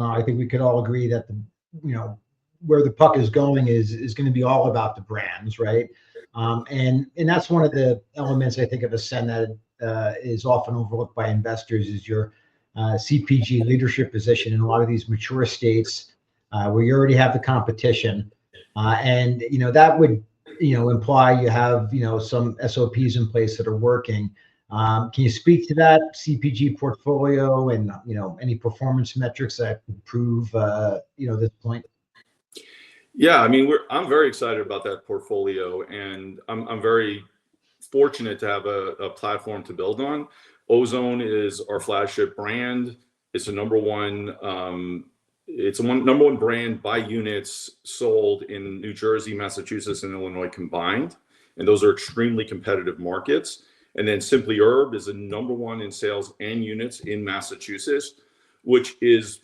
I think we could all agree that you know, where the puck is going is going to be all about the brands, right? And that's one of the elements I think of Ascend that is often overlooked by investors is your CPG leadership position in a lot of these mature states where you already have the competition, and that would imply you have some SOPs in place that are working. Can you speak to that CPG portfolio and any performance metrics that could prove this point? Yeah, I mean, I'm very excited about that portfolio, and I'm very fortunate to have a platform to build on. Ozone is our flagship brand. It's a number one brand by units sold in New Jersey, Massachusetts, and Illinois combined, and those are extremely competitive markets. And then Simply Herb is a number one in sales and units in Massachusetts, which is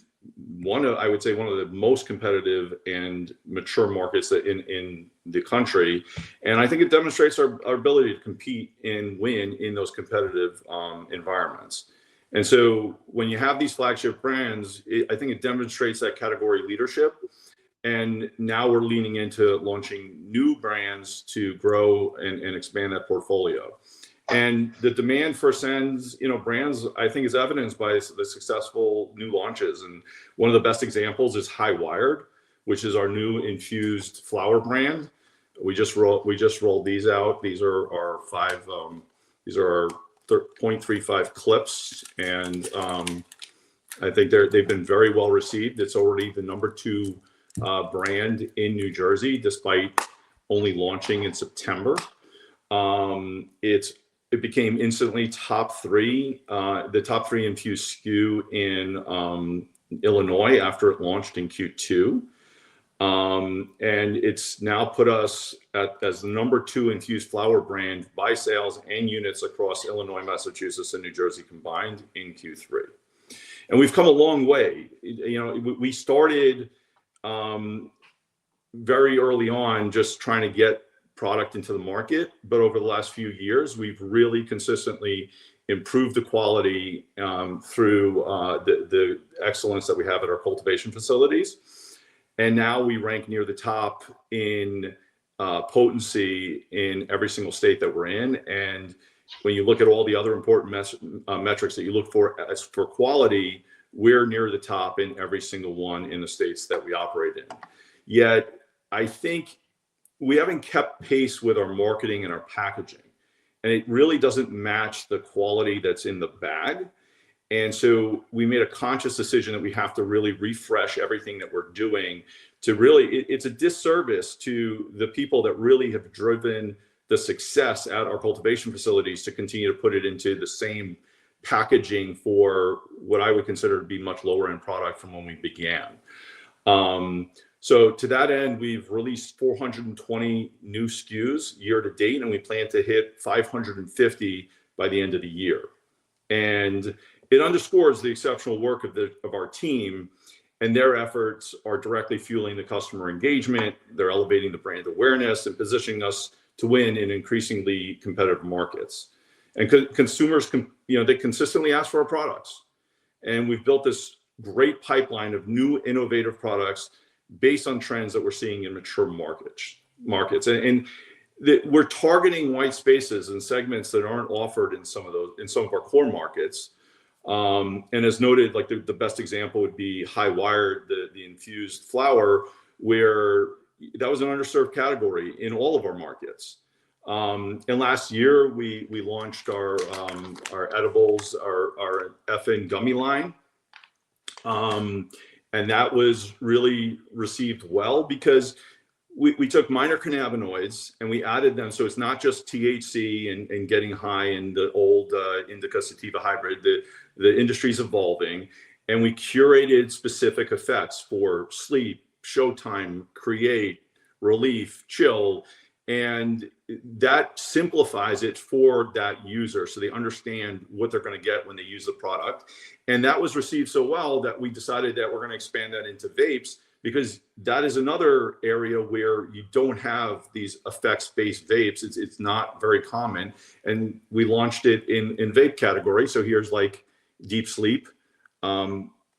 I would say one of the most competitive and mature markets in the country. And I think it demonstrates our ability to compete and win in those competitive environments. And so when you have these flagship brands, I think it demonstrates that category leadership. And now we're leaning into launching new brands to grow and expand that portfolio. And the demand for Ascend's, brands, I think, is evidenced by the successful new launches. And one of the best examples is High Wired, which is our new infused flower brand. We just rolled these out. These are our 0.35 clips, and I think they've been very well received. It's already the number 2 brand in New Jersey, despite only launching in September. It became instantly top 3, the top 3 infused SKU in Illinois after it launched in Q2. And it's now put us as the number 2 infused flower brand by sales and units across Illinois, Massachusetts, and New Jersey combined in Q3. And we've come a long way. We started very early on just trying to get product into the market, but over the last few years, we've really consistently improved the quality through the excellence that we have at our cultivation facilities. And now we rank near the top in potency in every single state that we're in. And when you look at all the other important metrics that you look for as for quality, we're near the top in every single one in the states that we operate in. Yet, I think we haven't kept pace with our marketing and our packaging, and it really doesn't match the quality that's in the bag. And so we made a conscious decision that we have to really refresh everything that we're doing to really, it's a disservice to the people that really have driven the success at our cultivation facilities to continue to put it into the same packaging for what I would consider to be much lower end product from when we began. So to that end, we've released 420 new SKUs year to date, and we plan to hit 550 by the end of the year. And it underscores the exceptional work of our team, and their efforts are directly fueling the customer engagement. They're elevating the brand awareness and positioning us to win in increasingly competitive markets. And consumers, they consistently ask for our products. And we've built this great pipeline of new innovative products based on trends that we're seeing in mature markets. And we're targeting white spaces and segments that aren't offered in some of our core markets. And as noted, like the best example would be High Wired, the infused flower, where that was an underserved category in all of our markets. And last year we launched our edibles, our FN gummy line. And that was really received well because we took minor cannabinoids and we added them. So it's not just THC and getting high in the old indica sativa hybrid. The industry's evolving, and we curated specific effects for sleep, showtime, create, relief, chill. And that simplifies it for that user so they understand what they're going to get when they use the product. And that was received so well that we decided that we're going to expand that into vapes, because that is another area where you don't have these effects-based vapes. It's not very common. And we launched it in vape category. So here's like deep sleep,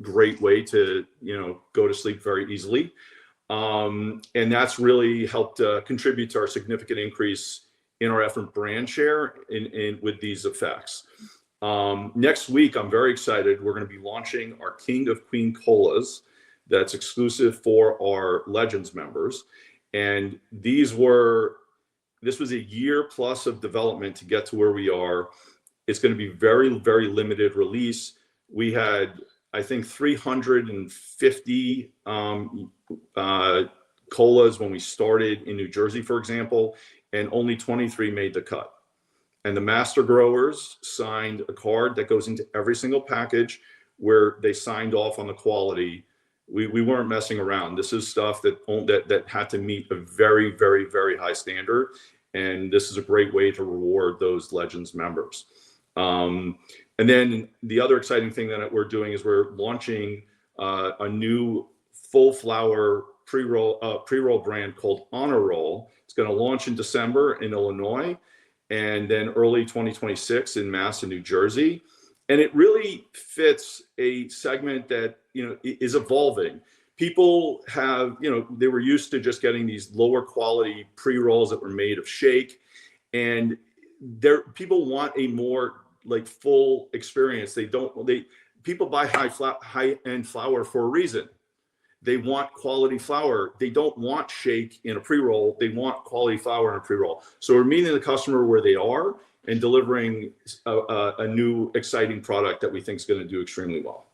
great way to, go to sleep very easily. And that's really helped contribute to our significant increase in our effort brand share with these effects. Next week, I'm very excited. We're going to be launching our King of Queen Colas that's exclusive for our Legends members. And this was a year plus of development to get to where we are. It's going to be very, very limited release. We had, I think, 350 colas when we started in New Jersey, for example, and only 23 made the cut. And the master growers signed a card that goes into every single package where they signed off on the quality. We weren't messing around. This is stuff that had to meet a very, very, very high standard. And this is a great way to reward those Legends members. And then the other exciting thing that we're doing is we're launching a new full flower pre-roll brand called Honor Roll. It's going to launch in December in Illinois, and then early 2026 in Mass and New Jersey. And it really fits a segment that, is evolving. People have, they were used to just getting these lower quality pre-rolls that were made of shake. And people want a more like full experience. People buy high-end flower for a reason. They want quality flower. They don't want shake in a pre-roll. They want quality flower in a pre-roll. So we're meeting the customer where they are and delivering a new exciting product that we think is going to do extremely well.